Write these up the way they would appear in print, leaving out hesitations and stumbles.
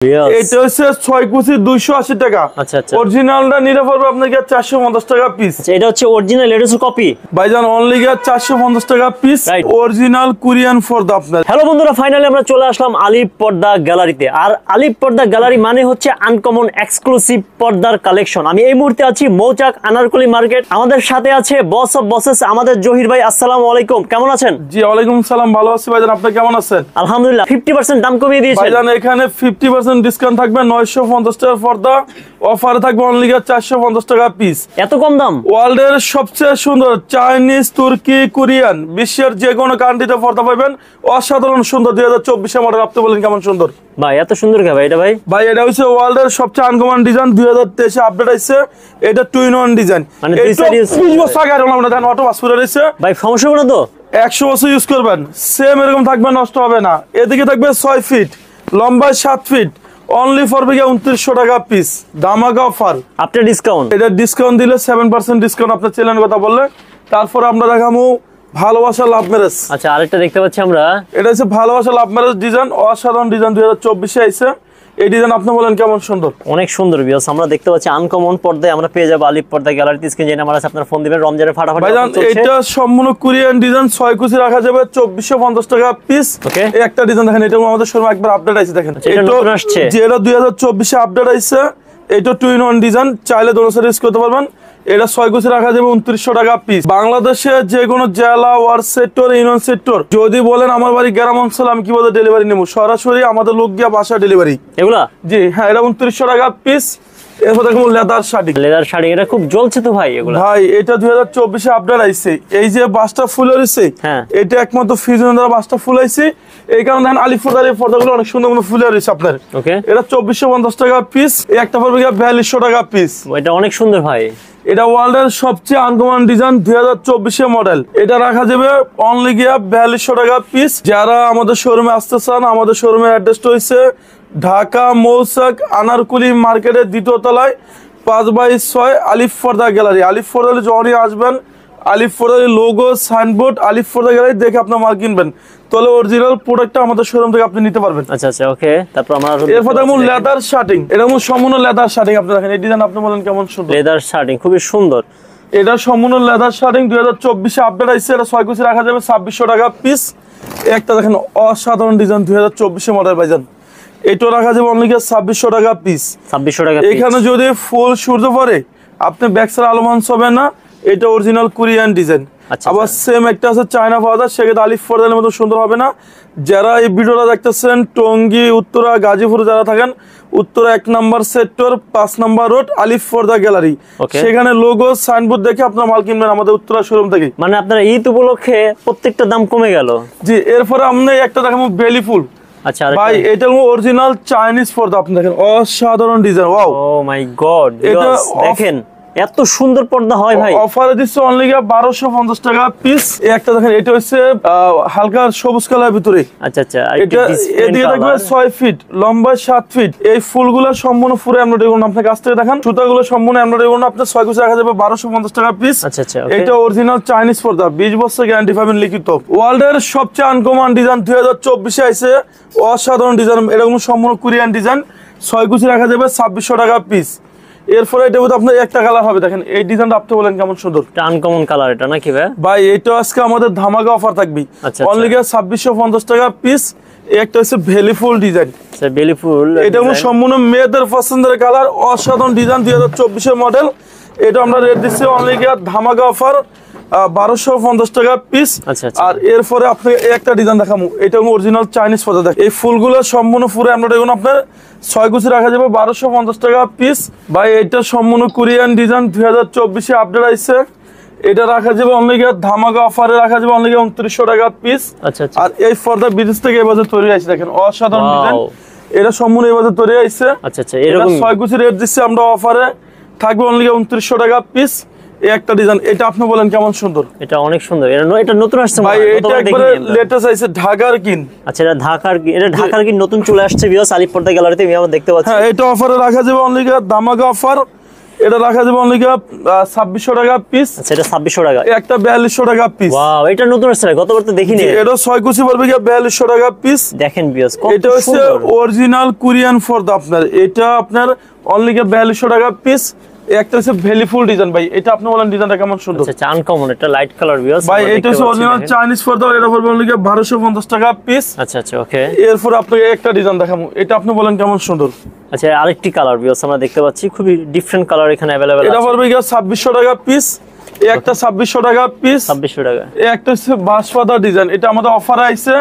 এটা হচ্ছে 6 কুচি 280 টাকা। আচ্ছা আচ্ছা, অরিজিনালটা নিলে পড়বে আপনাকে 450 টাকা পিস। এটা হচ্ছে অরিজিনাল, এটা হচ্ছে কপি ভাইজান অনলি 450 টাকা পিস, অরিজিনাল কোরিয়ান পর্দা আপনার। হ্যালো বন্ধুরা, ফাইনালি আমরা চলে আসলাম আলিফ পর্দা গ্যালারিতে। আর আলিফ পর্দা গ্যালারি মানে হচ্ছে আনকমন এক্সক্লুসিভ পর্দার কালেকশন। আমি এই মুহূর্তে আছি মৌচাক আনারকুলি মার্কেট। আমাদের সাথে আছে বস অফ বসেস আমাদের জহির ভাই। আসসালামু আলাইকুম, কেমন আছেন? জি ওয়ালাইকুম সালাম, ভালো আছি ভাইজান, আপনি কেমন আছেন? আলহামদুলিল্লাহ। 50% দাম কমিয়ে দিয়েছেন ভাইজান, এখানে 50% ডিসকাউন্ট থাকবে। 950 টাকার পর্দা অফারে থাকবে অনলি 450 টাকা পিস। এত কম দাম? ওয়ার্ল্ডের সবচেয়ে সুন্দর চাইনিজ, তুর্কি, কোরিয়ান, বিশ্বের যে কোনো কান্ট্রিতে পর্দা পাবেন। অসাধারণ সুন্দর 2024 মডেল। আপনি বলেন কেমন সুন্দর ভাই? এত সুন্দর কে ভাই এটা? ভাই এটা হচ্ছে ওয়ার্ল্ডের সবচেয়ে আনকমন ডিজাইন, 2023 আপডেট হইছে। এটা 2-in-1 ডিজাইন, মানে এটা 20 বছর আগে আমরা দেখেন অটো পাসপোর্ট হইছে ভাই। সমস্যা হবে না তো? 100 বছর ইউজ করবেন, সেম এরকম থাকবে, নষ্ট হবে না। এদিকে থাকবে 6 ফিট, লম্বায় 7 ফিট, অনলি ফর 2900 টাকা পিস। ধামাকা অফার, আপনার ডিসকাউন্ট। এটা ডিসকাউন্ট দিলে 7% ডিসকাউন্ট আপনার চ্যানেলের কথা বললে। তারপর আমরা দেখাবো ভালোবাসা লাভ ম্যারেজ। আচ্ছা, আরেকটা দেখতে পাচ্ছি আমরা, এটা হচ্ছে ভালোবাসা লাভ ম্যারেজ ডিজাইন, অসাধারণ ডিজাইন, 2024 আইছে এই ডিজাইন। আপনি বলেন কেমন সুন্দর? অনেক সুন্দর ভিউয়ার্স, আমরা দেখতে পাচ্ছি আনকমন পর্দায় আমরা পেয়ে যাবো আলিফ পর্দা গ্যালারিতে। স্ক্রিনে যে নাম্বার আছে আপনারা ফোন দিবেন। রমজানের ফাটাফাটি ভাইজান এটা সম্পূর্ণ কোরিয়ান ডিজাইন, 6 কুচি রাখা যাবে 2450 টাকা পিস। ওকে, এই একটা ডিজাইন দেখেন, এটা আমাদের শোরুমে একবার আপডেট আইছে দেখেন। এটা নতুন আসছে, যে এটা 2024 আপডেট আইছে। এটা 2-in-1 ডিজাইন, চাইলে দোনো সাইড ইউজ করতে পারবেন। এটা 6 কুচি রাখা যাবে 2900 টাকা পিস। বাংলাদেশে যে কোনো জেলা, ওয়ার্ড সেক্টর, ইউনিয়ন সেক্টর যদি বলেন আমার বাড়ি গ্রাম অঞ্চল, আমি কিভাবে ডেলিভারি নেবো? সরাসরি আমাদের লোক গিয়া বাসা ডেলিভারি। এগুলা জি হ্যাঁ, এটা 2900 টাকা পিস। এরপর দেখুন লেদার শাড়ি। লেদার শাড়ি, এটা খুব জ্বলছে তো ভাই এগুলা। ভাই এটা 2024 আপডেট আইছে। এই যে বাসটা ফুল হইছে, হ্যাঁ, এটা একমাত্র ফিউজন দ্বারা বাসটা ফুল হইছে। এই কারণে দেখেন আলিফ পর্দার এই পর্দাগুলো অনেক সুন্দর মতো ফুল হইছে আপনার। ওকে, এটা 2450 টাকা পিস। এই একটা পড়বে 4200 টাকা পিস। এটা অনেক সুন্দর ভাই। এটা ওয়ার্ল্ডের সবচেয়ে আনকমন ডিজাইন, 2024 মডেল। এটা রাখা যাবে অনলি 4200 টাকা পিস। যারা আমাদের শোরুমে আসতে চান, আমাদের শোরুমের অ্যাড্রেসটা হইছে ঢাকা মৌচাক আনারকুলি মার্কেটের 2য় তলায় 5/6 আলিফ পর্দা গ্যালারি। আলিফ পর্দা যখনই আসবেন, আলিফ পর্দার লোগো, সাইনবোর্ড, আলিফ পর্দা গ্যালারি দেখে আপনার মাল কিনবেন, তাহলে অরিজিনাল প্রোডাক্টটা আমাদের শোরুম থেকে আপনি নিতে পারবেন। আচ্ছা আচ্ছা, ওকে। তারপর আমরা এরপর দেখুন লেদার শার্টিং। এটা সম্পূর্ণ লেদার শার্টিং। আপনি দেখেন এই ডিজাইন, আপনি বলেন কেমন সুন্দর? লেদার শার্টিং খুবই সুন্দর। এটা সম্পূর্ণ লেদার শার্টিং, 2024 আপডেট আইছে। এটা 6 কুচি রাখা যাবে 2600 টাকা পিস। একটা দেখেন অসাধারণ ডিজাইন, 2024 মডেল ভাইজান। এটা রাখা যাবে অনলি 2600 টাকা পিস। 2600 টাকা। এখানে যদি ফুল সূর্য পরে আপনি ব্যাকসার আলোমান হবে না। এটা অরিজিনাল কোরিয়ান ডিজাইন। আবার সেম একটা আছে চায়না পাওয়া, সেক্ষেত্রে আলিফ পর্দার মতো সুন্দর হবে না। যারা এই ভিডিওটা দেখতেছেন টঙ্গী, উত্তরা, গাজীপুর যারা থাকেন, উত্তরা 1 নম্বর সেক্টর 5 নম্বর রোড আলিফ পর্দা গ্যালারি, সেখানে লোগো সাইনবোর্ড দেখে আপনার মাল কিনবেন আমাদের উত্তরা শোরুম থেকে। মানে আপনার ঈদ উপলক্ষে প্রত্যেকটা দাম কমে গেল। জি, এরপরে আপনি একটা দেখাবো বেলি ফুল। আচ্ছা ভাই, এটা অরিজিনাল চাইনিজ পর্দা। আপনি দেখেন অসাধারণ ডিজাইন। ওয়াও, ও মাই গড, এটা দেখেন এত সুন্দর পর্দা হয় ভাই। অফারে দিচ্ছে অনলি 1250 টাকা পিস। একটা দেখেন, এটা হচ্ছে হালকা সবুজ কালার ভিতরে। আচ্ছা আচ্ছা, এটা এদিকে থাকবে 6 ফিট, লম্বায় 7 ফিট। এই ফুলগুলো সম্পূর্ণ ফুরে এমব্রয়ডারি করুন। আপনার কাছ থেকে দেখেন সুতাগুলো সম্পূর্ণ এমব্রয়ডারি করুন। আপনার 6 কুচি রাখা যাবে 1250 টাকা পিস। আচ্ছা আচ্ছা, এটা অরিজিনাল চাইনিজ পর্দা, 20 বছর গ্যারান্টি পাবেন লিখিত। ওয়ার্ল্ডের সবচেয়ে আনকমন ডিজাইন 2024 আইছে, অসাধারণ ডিজাইন। এরকম সম্পূর্ণ কোরিয়ান ডিজাইন, 6 কুচি রাখা যাবে 2600 টাকা পিস। এরপরে এটা আপনার একটা কালার হবে, দেখেন এই ডিজাইনটা আপনি বলেন কেমন সুন্দর? আনকমন কালার এটা নাকি ভাই? ভাই এটা আজকে আমাদের ধামাকা অফার থাকবে অনলি 2650 টাকা পিস। একটা হচ্ছে ভেলি ফুল ডিজাইন, ভেলি ফুল। এটা সম্পূর্ণ মেয়েদের পছন্দের কালার, অসাধারণ ডিজাইন, 2024 মডেল। এটা আমরা রেট দিচ্ছি অনলি ধামাকা অফার 1250 টাকা পিস। আর এরপরে আপনি একটা ডিজাইন দেখাবো, এটা অরিজিনাল চাইনিজ পর্দা। দেখ এই ফুলগুলো সম্পূর্ণ পুরো আমরা দেখুন আপনার 6 কুচি রাখা যাবে 1250 টাকা পিস। ভাই এটা সম্পূর্ণ কোরিয়ান ডিজাইন, 2024 আপডেট আইছে। এটা রাখা যাবে অনলি ধামাকা অফারে রাখা যাবে অনলি 2900 টাকা পিস। আর এই পর্দা বিদেশ থেকে এবারে তৈরি হয়েছে, দেখেন অসাধারণ ডিজাইন। এটা সম্পূর্ণ এবারে তৈরি হয়েছে। আচ্ছা আচ্ছা, এরকম 6 কুচি রেট দিচ্ছি আমরা অফারে, থাকবে অনলি 2900 টাকা পিস। একটা ডিজাইন, এটা আপনি বলেন কেমন সুন্দর? এটা অনেক সুন্দর। এটা নতুন আসছে ভাই, এটা একবারে লেটেস্ট আইছে, ঢাকার কিন। আচ্ছা, এটা ঢাকার কিন নতুন চলে আসছে ভিউয়ার্স আলিফ পর্দা গ্যালারিতে। আমি আমরা দেখতে পাচ্ছি। হ্যাঁ, এটা অফারে রাখা যাবে অনলি ধামাকা অফার এটা রাখা যাবে অনলি 2600 টাকা পিস। আচ্ছা, এটা 2600 টাকা। একটা 4200 টাকা পিস। ওয়াও, এটা নতুন আসছে, গতবার তো দেখিনি। এটা 6 কুচি পড়বে 4200 টাকা পিস। দেখেন ভিউয়ার্স, এটা হচ্ছে অরিজিনাল কোরিয়ান ফর্দা আপনার। এটা আপনার অনলি 4200 টাকা পিস। একটা হচ্ছে ভ্যালিফুল ডিজাইন ভাই, এটা আপনি বলেন ডিজাইনটা কেমন সুন্দর। আচ্ছা, আনকমন, এটা লাইট কালার ভিউয়ার্স ভাই। এটা হচ্ছে অরিজিনাল চাইনিজ ফর্দা, এটা পড়বে অনলি 1250 টাকা পিস। আচ্ছা আচ্ছা, ওকে। এরপর আপনাকে একটা ডিজাইন দেখাবো, এটা আপনি বলেন কেমন সুন্দর। আচ্ছা, আরেকটি কালার ভিউয়ার্স আমরা দেখতে পাচ্ছি, খুবই ডিফারেন্ট কালার এখানে अवेलेबल আছে। এটা পড়বে 2600 টাকা পিস। একটা 2600 টাকা পিস। 2600 টাকা। একটা হচ্ছে বাঁশপাতা ডিজাইন, এটা আমাদের অফারে আইছে।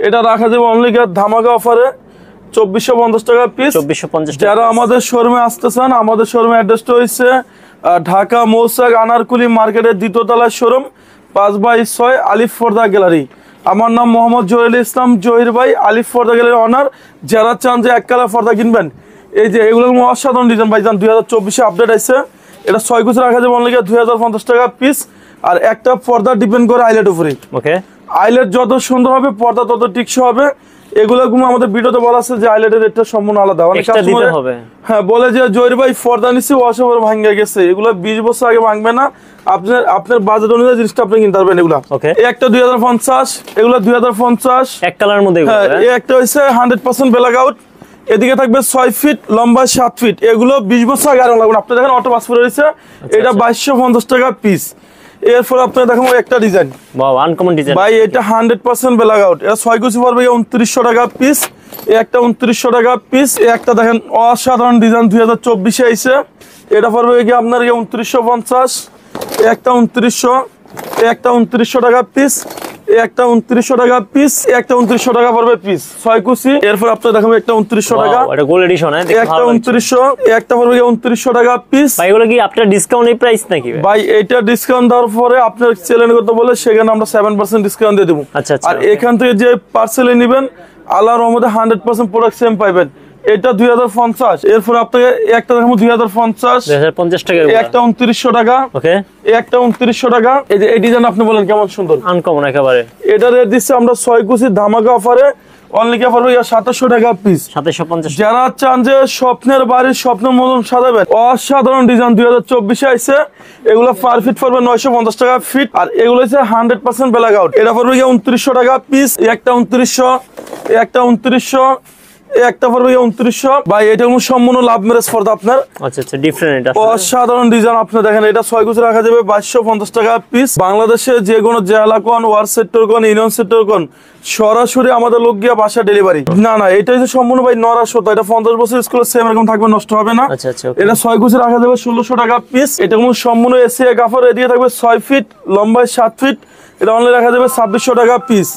এটা রাখা যাবে অনলি ধামাকা অফারে 2450 টাকা পিস। 2450 টাকা। যারা আমাদের শোরুমে আসতে চান, আমাদের শোরুমে অ্যাড্রেসটা হচ্ছে ঢাকা মৌচাক আনারকুলি মার্কেটের 2য় তলায় শোরুম, 5/6 আলিফ ফর্দা গ্যালারি। আমার নাম মোহাম্মদ জহিরুল ইসলাম জহির ভাই, আলিফ ফর্দা গ্যালারির অনার। যারা চান যে এক কালার ফর্দা কিনবেন, এই যে এগুলো অসাধারণ ডিজাইন ভাই, জান 2024 আপডেট আছে। এটা 6 কুচি রাখা যাবে অনলি 2050 টাকা পিস। আর একটা পর্দা ডিপেন্ড করে আইলেট উপরে। ওকে। আইলেট যত সুন্দর হবে পর্দা তত টিকসই হবে। এগুলো আমাদের ভিডিওতে বলা আছে যে আইলেটের রেটটা সম্পূর্ণ আলাদা। অনেক কাস্টমার হ্যাঁ বলে যে জহির ভাই পর্দা নিছি ওয়াশ ওভার ভাঙে গেছে, এগুলো 20 বছর আগে ভাঙবে না। আপনার বাজেট অনুযায়ী জিনিসটা আপনি কিনতে পারবেন। এগুলা একটা 2050, এগুলো 2050 এক কালারের মধ্যে। হ্যাঁ, একটা হইছে 100% ব্ল্যাক আউট। এদিকে থাকবে 6 ফিট লম্বা 7 ফিট। এগুলো 20 বছর আগে আর লাগবে। আপনি দেখেন অটো পাসপোর্ট রয়েছে, এটা 2250 টাকা পিস। এরপর আপনারা দেখুন একটা ডিজাইন, ওয়াও আনকমন ডিজাইন ভাই। এটা 100% ব্ল্যাক আউট। এটা 6 কুচি পড়বে 2900 টাকা পিস। একটা 2900 টাকা পিস। একটা দেখেন অসাধারণ ডিজাইন 2024 এ আইছে। এটা পড়বে কি আপনার 2950। একটা 2900, একটা 2900 টাকা পিস। একটা 2900 টাকা পিস। একটা 2900 টাকা পড়বে পিস 6 কুচি। এরপর আপনারা দেখুন একটা 2900 টাকা। এটা গোল্ড এডিশন হ্যাঁ, দেখতে একটা 2900, একটা পড়বে 2900 টাকা পিস। ভাই এগুলো কি আপনার ডিসকাউন্ট এই প্রাইস নাকি ভাই? এটা ডিসকাউন্ট দেওয়ার পরে আপনার চ্যালেঞ্জ করতে বলে সেখানে আমরা 7% ডিসকাউন্ট দিয়ে দেবো। আচ্ছা আচ্ছা। আর এখান থেকে যে পার্সেলে নেবেন আল্লাহর রহমতে 100% প্রোডাক্ট সেম পাইবেন। এটা 2050। এরপর আপনাকে একটা দেখাবো 2050 টাকা। একটা 2900 টাকা। ওকে। একটা 2900 টাকা। এই যে এই ডিজাইন আপনি বলেন কেমন সুন্দর, আনকমন একেবারে। এটা রেট দিচ্ছে আমরা 6 কুচি ধামাকা অফারে অনলি কে পড়বে 2700 টাকা পিস। 2750। যারা চান যে স্বপ্নের বাড়ির স্বপ্নের মতন সাজাবেন, অসাধারণ ডিজাইন 2024 এ আইছে। এগুলো পার ফিট পড়বে 950 টাকা ফিট। আর এগুলো হচ্ছে 100% ব্ল্যাক আউট। এটা পড়বে 2900 টাকা পিস। একটা 2900, একটা 2900, একটা পড়বে 2900। ভাই এটা সম্পূর্ণ লাভ ম্যারেজ পর্দা আপনার। আচ্ছা আচ্ছা, ডিফারেন্ট এটা অসাধারণ ডিজাইন আপনি দেখেন। এটা 6 কুচি রাখা যাবে 2250 টাকা পিস। বাংলাদেশে যে কোনো জেলা কোন, ওয়ার্ড সেক্টর কোন, ইউনিয়ন সেক্টর কোন, সরাসরি আমাদের লোক গিয়া বাসা ডেলিভারি। না না, এটা হচ্ছে সম্পূর্ণ ভাই নরা সুতা। এটা 50 বছর স্কুলে সেম এরকম থাকবে, নষ্ট হবে না। আচ্ছা আচ্ছা। এটা 6 কুচি রাখা যাবে 1600 টাকা পিস। এটা সম্পূর্ণ এসিয়া কাপড়। এদিকে থাকবে 6 ফিট লম্বায় 7 ফিট। এটা অনলি রাখা যাবে 2600 টাকা পিস।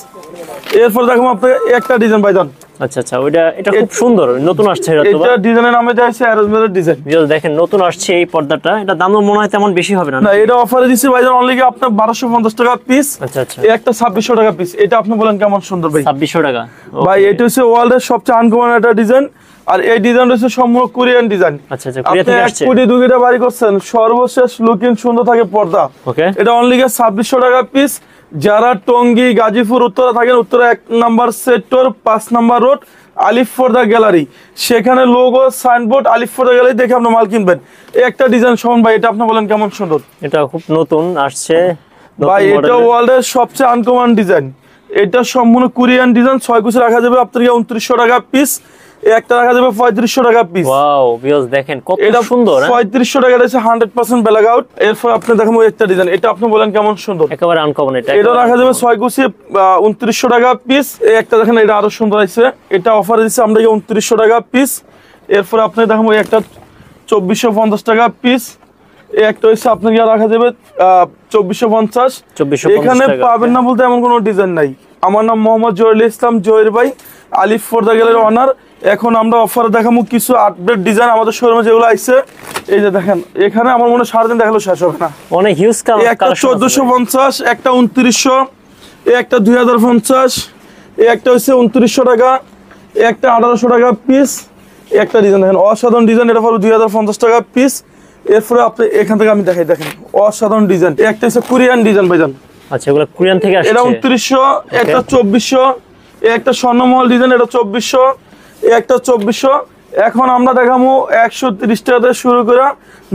এরপর দেখো আপনাকে একটা ডিজাইন পাইদান। আচ্ছা আচ্ছা, এটা খুব সুন্দর, নতুন আসছে। এটা ডিজাইনের নামে যাইছে অ্যারেঞ্জমেন্টের ডিজাইন। দেখেন নতুন আসছে এই পর্দাটা। এটা দাম মনে হয় তেমন বেশি হবে না। না, এটা অফারে দিছি ভাইজান অনলি আপনার 1250 টাকা পিস। আচ্ছা আচ্ছা। একটা 2600 টাকা পিস। এটা আপনি বলেন কেমন সুন্দর ভাই? 2600 টাকা। ভাই এটা হচ্ছে ওয়ার্ল্ডের সবচেয়ে আনকমন একটা ডিজাইন। আর এই ডিজাইন হচ্ছে সম্পূর্ণ কোরিয়ান ডিজাইন। আচ্ছা আচ্ছা, কোরিয়া থেকে আসছে। 1 কোটি 2 কোটি বাড়ি করছেন, সর্বশেষ লুকিং সুন্দর থাকে পর্দা। ওকে। এটা অনলি 2600 টাকা পিস। যারা টঙ্গী, গাজীপুর, উত্তরা থাকেন, Uttara 1 number sector 5 number road আলিফ ফর্দা গ্যালারি, সেখানে লোগো সাইনবোর্ড আলিফ ফর্দা গ্যালারি দেখে আপনি মাল কিনবেন। একটা ডিজাইন শোন ভাই, এটা আপনি বলেন কেমন সুন্দর? এটা খুব নতুন আসছে ভাই। এটা ওয়ার্ল্ডের সবচেয়ে আনকমন ডিজাইন। এটা সম্পূর্ণ কোরিয়ান ডিজাইন। 6 কুচি রাখা যাবে আপনার 2900 টাকা পিস। একটা রাখা যাবে 3500 টাকা পিস। ওয়াও ভিউয়ার্স দেখেন কত সুন্দর। 3500 টাকা আছে 100% ব্ল্যাক আউট। এরপর আপনি দেখেন একটা ডিজাইন, এটা আপনি বলেন কেমন সুন্দর? একেবারে আনকমন। এটা রাখা যাবে 6 কুচি 2900 টাকা পিস। একটা দেখেন, এটা আরো সুন্দর আছে। এটা অফারে দিচ্ছে আমরা 2900 টাকা পিস। এরপর আপনি দেখেন একটা 2450 টাকা পিস। একটা হচ্ছে আপনাকে রাখা যাবে 2450। এখানে পাবেন না বলতে এমন কোনো ডিজাইন নাই। আমার নাম মোহাম্মদ জহিরুল ইসলাম জহির ভাই, আলিফ ফর্দা গ্যালারির অনার। এখন আমরা অফারে দেখাবো কিছু আপডেট ডিজাইন আমাদের শোরুমে যেগুলো আইছে। এই যে দেখেন, এখানে আমার মনে হয় সারাদিন দেখালো শেষ হবে না। অনেক হিউজ কালার। একটা 1450, একটা 2900, একটা 2050, একটা হচ্ছে 2900 টাকা, একটা 1800 টাকা পিস। একটা ডিজাইন দেখেন অসাধারণ ডিজাইন। এটা পড়বে 2050 টাকা পিস। এরপরে আপনি এখান থেকে আমি দেখাই, দেখেন অসাধারণ ডিজাইন। একটা হচ্ছে কোরিয়ান ডিজাইন ভাইজান। আচ্ছা, এগুলো কোরিয়ান থেকে আসছে। এটা 2900, একটা 2400, একটা স্বর্ণমহল ডিজাইন, এটা 2400, একটা 2400, এখন আমরা দেখাবো 130 টাকা থেকে শুরু করে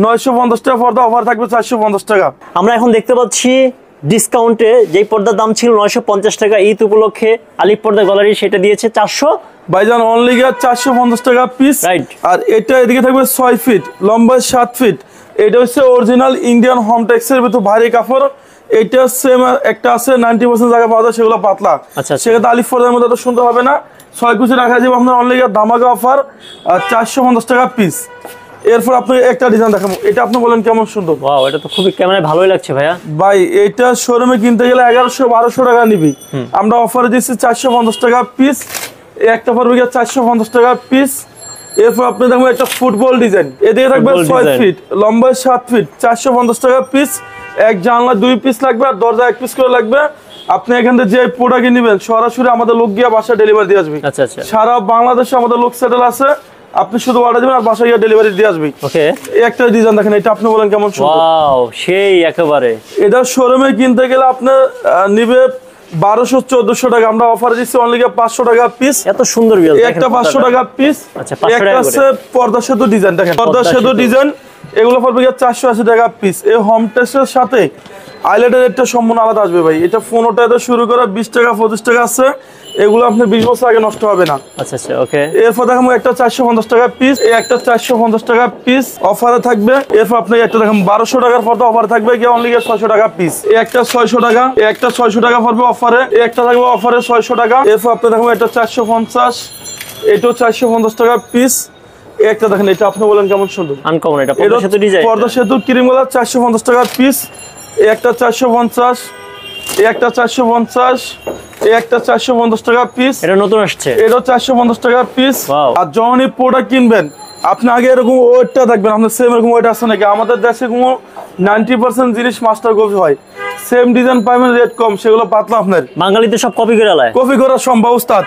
950 টাকা পর্দা, অফার থাকবে 450 টাকা। আমরা এখন দেখতে পাচ্ছি ডিসকাউন্টে যেই পর্দার দাম ছিল 950 টাকা, ঈদ উপলক্ষে আলিফ পর্দা গ্যালারি সেটা দিয়েছে 400 ভাইজান অনলি গিয়ে 450 টাকা পিস। রাইট। আর এটা এদিকে থাকবে 6 ফিট, লম্বা 7 ফিট। এটা হচ্ছে অরিজিনাল ইন্ডিয়ান হোম টেক্সের ভিতর ভারী কাপড়। এটা সেম একটা আছে 90% জায়গা পাওয়া যায়, সেগুলো পাতলা। আচ্ছা। সেক্ষেত্রে আলিফ পর্দার মধ্যে তো সুন্দর হবে না। 6 কুচি রাখা যাবে আপনার অনলি গিয়ে ধামাকা অফার 450 টাকা পিস। এরপর আপনি একটা ডিজাইন দেখাবো, এটা আপনি বলেন কেমন সুন্দর। ওয়াও, এটা তো খুবই ক্যামেরায় ভালোই লাগছে ভাইয়া। ভাই এটা শোরুমে কিনতে গেলে 1100-1200 টাকা নিবি, আমরা অফারে দিচ্ছি 450 টাকা পিস। একটা পড়বে 450 টাকা পিস। এরপর আপনি দেখবেন একটা ফুটবল ডিজাইন, এদিকে থাকবে 6 ফিট, লম্বা 7 ফিট, 450 টাকা পিস। এক জানলা 2 পিস লাগবে আর দরজা 1 পিস করে লাগবে। আপনি এখান থেকে যে প্রোডাক্ট নেবেন সরাসরি আমাদের লোক গিয়ে বাসায় ডেলিভারি দিয়ে আসবে। আচ্ছা আচ্ছা। সারা বাংলাদেশে আমাদের লোক সেটেল আছে, আপনি শুধু অর্ডার দিবেন আর বাসায় গিয়ে ডেলিভারি দিয়ে আসবে। ওকে। একটা ডিজাইন দেখেন, এটা আপনি বলেন কেমন সুন্দর। ওয়াও, সেই একেবারে। এটা শোরুমে কিনতে গেলে আপনার নিবে 1200-1400 টাকা, আমরা অফারে দিচ্ছি অনলি 500 টাকা পিস। এত সুন্দর বিল, একটা 500 টাকা পিস। আচ্ছা, 500 একটা টাকা আছে পর্দা সেতু ডিজাইন, দেখেন পর্দা সেতু ডিজাইন, এগুলো পড়বে 480 টাকা পিস। এই হোম টেক্সের সাথে আইল্যান্ডের রেটটা সম্পূর্ণ আলাদা আসবে ভাই। এটা 15 টাকা শুরু করে 20 টাকা 25 টাকা আছে, এগুলো আপনি 20 বছর আগে নষ্ট হবে না। আচ্ছা আচ্ছা। ওকে। এরপর দেখাবো একটা 450 টাকা পিস, এই একটা 450 টাকা পিস অফারে থাকবে। এরপর আপনি একটা দেখেন 1200 টাকার পর্দা অফার থাকবে, গিয়ে অনলি 600 টাকা পিস। এই একটা 600 টাকা, এই একটা 600 টাকা পড়বে অফারে, এই একটা থাকবে অফারে 600 টাকা। এরপর আপনি দেখেন একটা 450, এটাও 450 টাকা পিস। একটা দেখেন, এটা আপনি বলেন কেমন সুন্দর, আনকমন। এটা পর্দা সেতু ডিজাইন, পর্দা সেতু ক্রিম কালার, 450 টাকা পিস। এই একটা 450, এই একটা 450, এই একটা 450 টাকা পিস। এটা নতুন আসছে, এটা 450 টাকা পিস। Wow. আর যখনই প্রোডাক্ট কিনবেন আপনি আগে এরকম ওয়েটটা দেখবেন, আপনার সেম এরকম ওয়েট আছে নাকি। আমাদের দেশে কোনো 90% জিনিস মাস্টার কপি হয়, সেম ডিজাইন পাবেন, রেট কম, সেগুলো পাতলা আপনার। বাঙালিতে সব কপি করে আলায়, কপি করা সম্ভব উস্তাদ।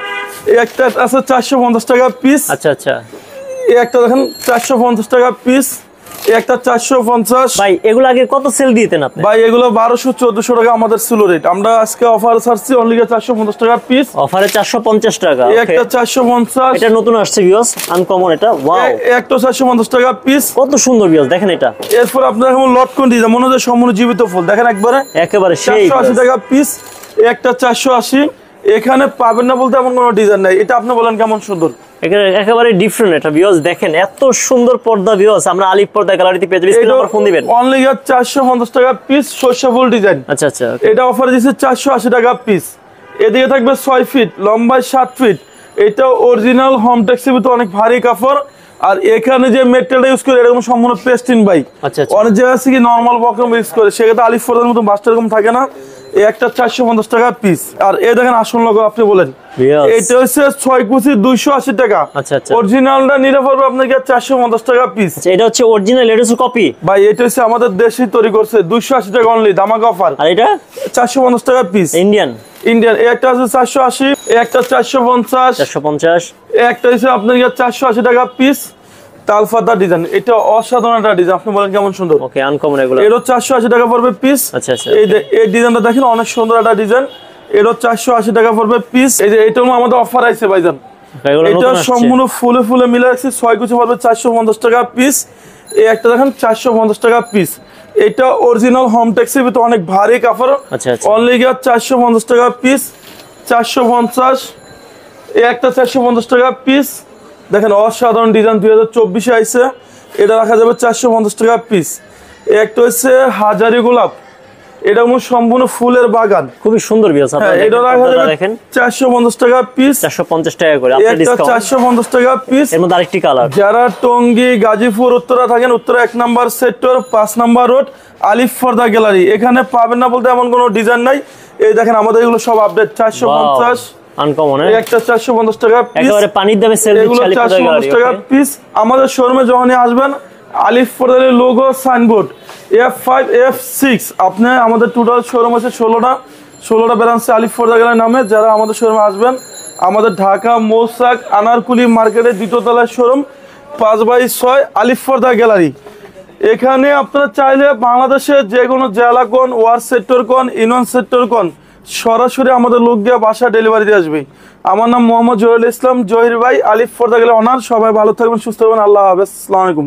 এই একটা আছে 450 টাকা পিস। আচ্ছা আচ্ছা। এই একটা দেখেন 450 টাকা পিস। এই একটা 450। ভাই এগুলো আগে কত সেল দিতেন আপনি? ভাই এগুলো 1200-1400 টাকা আমাদের ছিল রেট, আমরা আজকে অফার ছাড়ছি অনলি 450 টাকা পিস। অফারে 450 টাকা। এই একটা 450, এটা নতুন আসছে ভিউয়ার্স, আনকমন এটা। ওয়াও, একটা 450 টাকা পিস। কত সুন্দর ভিউয়ার্স, দেখেন এটা। এরপর আপনার এখন লটকন ডিজাইন, মনে হচ্ছে সম্পূর্ণ জীবিত ফুল, দেখেন একবারে একেবারে সেই 480 টাকা পিস। একটা 480, এখানে পাবেন না বলতে এমন কোনো ডিজাইন নাই। এটা আপনি বলেন কেমন সুন্দর, একেবারে ডিফারেন্ট এটা ভিউয়ার্স। দেখেন এত সুন্দর পর্দা ভিউয়ার্স, আমরা আলিফ পর্দা গ্যালারিতে পেয়ে যাবেন। স্ক্রিনে নাম্বার ফোন দিবেন। অনলি 450 টাকা পিস, সরষে ফুল ডিজাইন। আচ্ছা আচ্ছা। এটা অফার দিচ্ছে 480 টাকা পিস। এদিকে থাকবে 6 ফিট, লম্বায় 7 ফিট। এটা অরিজিনাল হোম টেক্সের ভিতর অনেক ভারী কাপড়। আর এখানে যে মেটেরিয়ালটা ইউজ করে এরকম সম্পূর্ণ পেস্টিন ভাই। আচ্ছা আচ্ছা। অনেক জায়গায় আছে কি নরমাল বক্রম ইউজ করে, সেক্ষেত্রে আলিফ পর্দার মতো বাসটা এরকম থাকে না। এই একটা 450 টাকা পিস। আর এই দেখেন আসল লোগো, আপনি বলেন। এটা হচ্ছে 6 কুচি 280 টাকা। আচ্ছা আচ্ছা। অরিজিনালটা নিতে পারবে আপনাকে 450 টাকা পিস। এটা হচ্ছে অরিজিনাল, এটা হচ্ছে কপি ভাই। এটা হচ্ছে আমাদের দেশি তৈরি করছে, 280 টাকা অনলি, ধামাকা অফার। আর এটা 450 টাকা পিস। ইন্ডিয়ান। এই একটা আছে 480, এই একটা 450, 450। একটা হচ্ছে আপনার 480 টাকা পিস। তালফাতা ডিজাইন, এটা অসাধারণ একটা ডিজাইন, আপনি বলেন কেমন সুন্দর। ওকে, আনকমন এগুলো। এরও 480 টাকা পড়বে পিস। আচ্ছা আচ্ছা। এই ডিজাইনটা দেখেন, অনেক সুন্দর একটা ডিজাইন। এরও 480 টাকা পড়বে পিস। এই যে এটাও আমাদের অফার আছে ভাইজান, এটা সম্পূর্ণ ফুলে ফুলে মিলে রাখছি। 6 কুচি পড়বে 450 টাকা পিস। এই একটা দেখেন 450 টাকা পিস। এটা অরিজিনাল হোম টেক্সের ভিতর অনেক ভারী কাপড়। আচ্ছা আচ্ছা। অনলি 450 টাকা পিস। 450, এই একটা 450 টাকা পিস। দেখেন অসাধারণ ডিজাইন, 2024-এ আইছে। এটা রাখা যাবে 450 টাকা পিস। একটা হচ্ছে হাজারি গোলাপ, এটা সম্পূর্ণ ফুলের বাগান, খুবই সুন্দর ভিউয়ার্স। আপনারা এটা রাখা যাবে দেখেন 450 টাকা পিস। 450 টাকা করে আপনাদের একটা ডিসকাউন্ট। 450 টাকা পিস। এর মধ্যে আরেকটি কালার। যারা টঙ্গী, গাজীপুর, উত্তরা থাকেন, Uttara 1 number sector, 5 number road, আলিফ পর্দা গ্যালারি, এখানে পাবেন না বলতে এমন কোনো ডিজাইন নাই। এই দেখেন আমাদের এগুলো সব আপডেট। 450, আনকমন। একটা 450 টাকা পিস। একেবারে পানির দামে সেল দিচ্ছে আলিফ পর্দা গ্যালারি। 450 টাকা পিস। আমাদের শোরুমে যখনই আসবেন, আলিফ পর্দার লোগো সাইনবোর্ড F5 F6, আপনি আমাদের টোটাল শোরুম আছে 16টা ব্রাঞ্চে আলিফ পর্দা গ্যালারি নামে। যারা আমাদের শোরুমে আসবেন, আমাদের ঢাকা মৌসাক আনারকুলি মার্কেটের 2য় তলায় শোরুম, 5/6 আলিফ পর্দা গ্যালারি। এখানে আপনারা চাইলে বাংলাদেশের যে কোনো জেলা কোন, ওয়ার্ড সেক্টর কোন, ইউনিয়ন সেক্টর কোন, সরাসরি আমাদের লোক দিয়ে বাসা ডেলিভারি দিয়ে আসবে। আমার নাম মোহাম্মদ জহিরুল ইসলাম, জহির ভাই, আলিফ পর্দা গ্যালারি অনার। সবাই ভালো থাকবেন, সুস্থ থাকবেন, আল্লাহ হাফেজ, আসসালামু আলাইকুম।